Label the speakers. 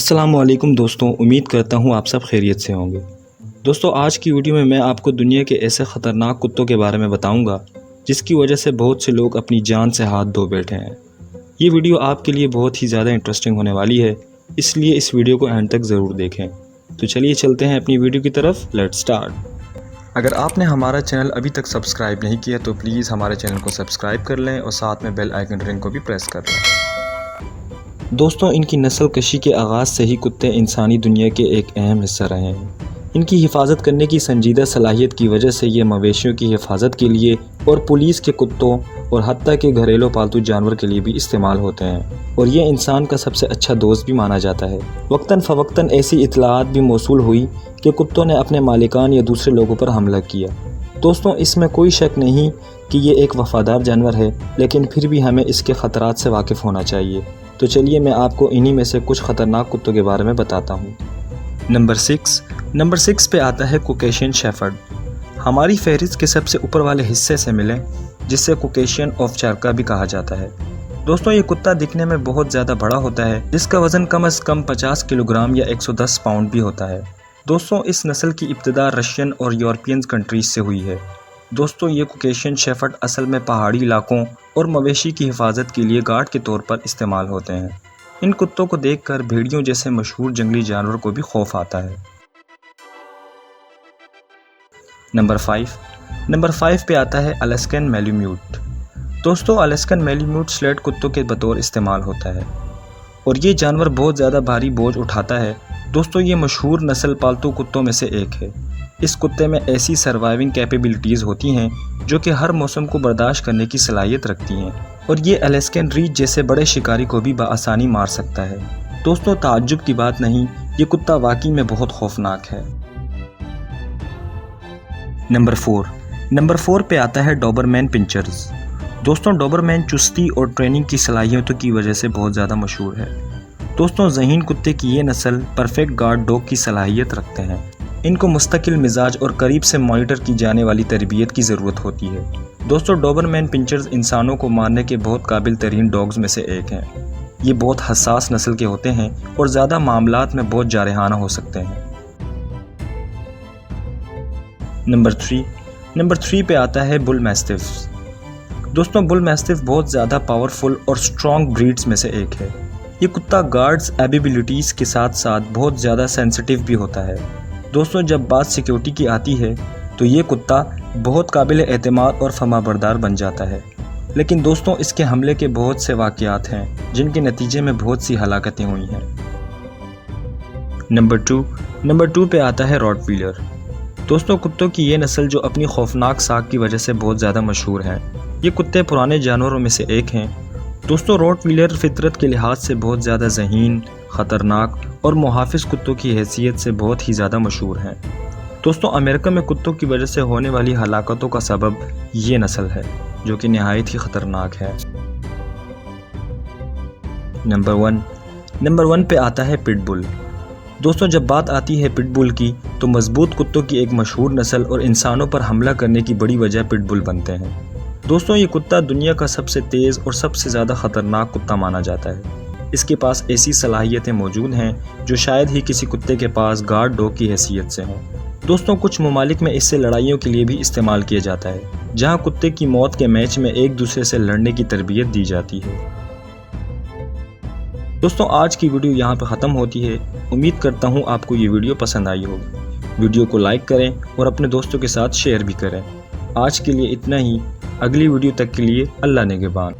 Speaker 1: السلام علیکم دوستوں، امید کرتا ہوں آپ سب خیریت سے ہوں گے۔ دوستوں، آج کی ویڈیو میں آپ کو دنیا کے ایسے خطرناک کتوں کے بارے میں بتاؤں گا جس کی وجہ سے بہت سے لوگ اپنی جان سے ہاتھ دھو بیٹھے ہیں۔ یہ ویڈیو آپ کے لیے بہت ہی زیادہ انٹرسٹنگ ہونے والی ہے، اس لیے اس ویڈیو کو اینڈ تک ضرور دیکھیں۔ تو چلیے چلتے ہیں اپنی ویڈیو کی طرف، لیٹس سٹارٹ۔ اگر آپ نے ہمارا چینل ابھی تک سبسکرائب نہیں کیا تو پلیز ہمارے چینل کو سبسکرائب کر لیں اور ساتھ میں بیل آئیکن رنگ کو بھی پریس کر لیں۔ دوستوں، ان کی نسل کشی کے آغاز سے ہی کتے انسانی دنیا کے ایک اہم حصہ رہے ہیں۔ ان کی حفاظت کرنے کی سنجیدہ صلاحیت کی وجہ سے یہ مویشیوں کی حفاظت کے لیے اور پولیس کے کتوں اور حتیٰ کہ گھریلو پالتو جانور کے لیے بھی استعمال ہوتے ہیں، اور یہ انسان کا سب سے اچھا دوست بھی مانا جاتا ہے۔ وقتاً فوقتاً ایسی اطلاعات بھی موصول ہوئی کہ کتوں نے اپنے مالکان یا دوسرے لوگوں پر حملہ کیا۔ دوستوں، اس میں کوئی شک نہیں کہ یہ ایک وفادار جانور ہے، لیکن پھر بھی ہمیں اس کے خطرات سے واقف ہونا چاہیے۔ تو چلیے میں آپ کو انہی میں سے کچھ خطرناک کتوں کے بارے میں بتاتا ہوں۔ نمبر 6 پہ آتا ہے کوکیشین شیفرڈ۔ ہماری فہرست کے سب سے اوپر والے حصے سے ملیں، جسے کوکیشین آف چارکا بھی کہا جاتا ہے۔ دوستوں، یہ کتا دکھنے میں بہت زیادہ بڑا ہوتا ہے، جس کا وزن کم از کم 50 کلو گرام یا 110 پاؤنڈ بھی ہوتا ہے۔ دوستوں، اس نسل کی ابتدا رشین اور یورپین کنٹریز سے ہوئی ہے۔ دوستوں، یہ کوکیشین شیفرڈ اصل میں پہاڑی علاقوں اور مویشی کی حفاظت کے لیے گارڈ کے طور پر استعمال ہوتے ہیں۔ ان کتوں کو دیکھ کر بھیڑیوں جیسے مشہور جنگلی جانور کو بھی خوف آتا ہے۔ نمبر 5 پہ آتا ہے الاسکن میلیمیوٹ۔ دوستوں، الاسکن میلیمیوٹ سلیٹ کتوں کے بطور استعمال ہوتا ہے، اور یہ جانور بہت زیادہ بھاری بوجھ اٹھاتا ہے۔ دوستوں، یہ مشہور نسل پالتو کتوں میں سے ایک ہے۔ اس کتے میں ایسی سروائیونگ کیپیبلٹیز ہوتی ہیں جو کہ ہر موسم کو برداشت کرنے کی صلاحیت رکھتی ہیں، اور یہ الاسکن ریچھ جیسے بڑے شکاری کو بھی بآسانی مار سکتا ہے۔ دوستوں، تعجب کی بات نہیں، یہ کتا واقعی میں بہت خوفناک ہے۔ نمبر 4 پہ آتا ہے ڈوبرمین پنچرز۔ دوستوں، ڈوبرمین چستی اور ٹریننگ کی صلاحیتوں کی وجہ سے بہت زیادہ مشہور ہے۔ دوستوں، ذہین کتے کی یہ نسل پرفیکٹ گارڈ ڈاگ کی صلاحیت رکھتے ہیں۔ ان کو مستقل مزاج اور قریب سے مانیٹر کی جانے والی تربیت کی ضرورت ہوتی ہے۔ دوستوں، ڈوبرمین پنچرز انسانوں کو مارنے کے بہت قابل ترین ڈاگز میں سے ایک ہیں۔ یہ بہت حساس نسل کے ہوتے ہیں اور زیادہ معاملات میں بہت جارحانہ ہو سکتے ہیں۔ نمبر 3 پہ آتا ہے بل میسٹفز۔ دوستوں، بل میسٹف بہت زیادہ پاورفل اور سٹرونگ بریڈز میں سے ایک ہے۔ یہ کتا گارڈز ایبیبلٹیز کے ساتھ ساتھ بہت زیادہ سینسٹیو بھی ہوتا ہے۔ دوستوں، جب بات سیکیورٹی کی آتی ہے تو یہ کتا بہت قابل اعتماد اور فرمانبردار بن جاتا ہے، لیکن دوستوں، اس کے حملے کے بہت سے واقعات ہیں جن کے نتیجے میں بہت سی ہلاکتیں ہوئی ہیں۔ نمبر 2 پہ آتا ہے راٹ ویلر۔ دوستوں، کتوں کی یہ نسل جو اپنی خوفناک ساکھ کی وجہ سے بہت زیادہ مشہور ہے۔ یہ کتے پرانے جانوروں میں سے ایک ہیں۔ دوستوں، راٹ ویلر فطرت کے لحاظ سے بہت زیادہ ذہین، خطرناک اور محافظ کتوں کی حیثیت سے بہت ہی زیادہ مشہور ہیں۔ دوستوں، امریکہ میں کتوں کی وجہ سے ہونے والی ہلاکتوں کا سبب یہ نسل ہے، جو کہ نہایت ہی خطرناک ہے۔ نمبر 1 پہ آتا ہے پٹ بل۔ دوستوں، جب بات آتی ہے پٹ بل کی تو مضبوط کتوں کی ایک مشہور نسل اور انسانوں پر حملہ کرنے کی بڑی وجہ پٹ بل بنتے ہیں۔ دوستوں، یہ کتا دنیا کا سب سے تیز اور سب سے زیادہ خطرناک کتا مانا جاتا ہے۔ اس کے پاس ایسی صلاحیتیں موجود ہیں جو شاید ہی کسی کتے کے پاس گارڈ ڈاگ کی حیثیت سے ہوں۔ دوستوں، کچھ ممالک میں اس سے لڑائیوں کے لیے بھی استعمال کیا جاتا ہے، جہاں کتے کی موت کے میچ میں ایک دوسرے سے لڑنے کی تربیت دی جاتی ہے۔ دوستوں، آج کی ویڈیو یہاں پہ ختم ہوتی ہے۔ امید کرتا ہوں آپ کو یہ ویڈیو پسند آئی ہوگی۔ ویڈیو کو لائک کریں اور اپنے دوستوں کے ساتھ شیئر بھی کریں۔ آج کے لیے اتنا ہی۔ اگلی ویڈیو تک کے لیے اللہ نگہبان۔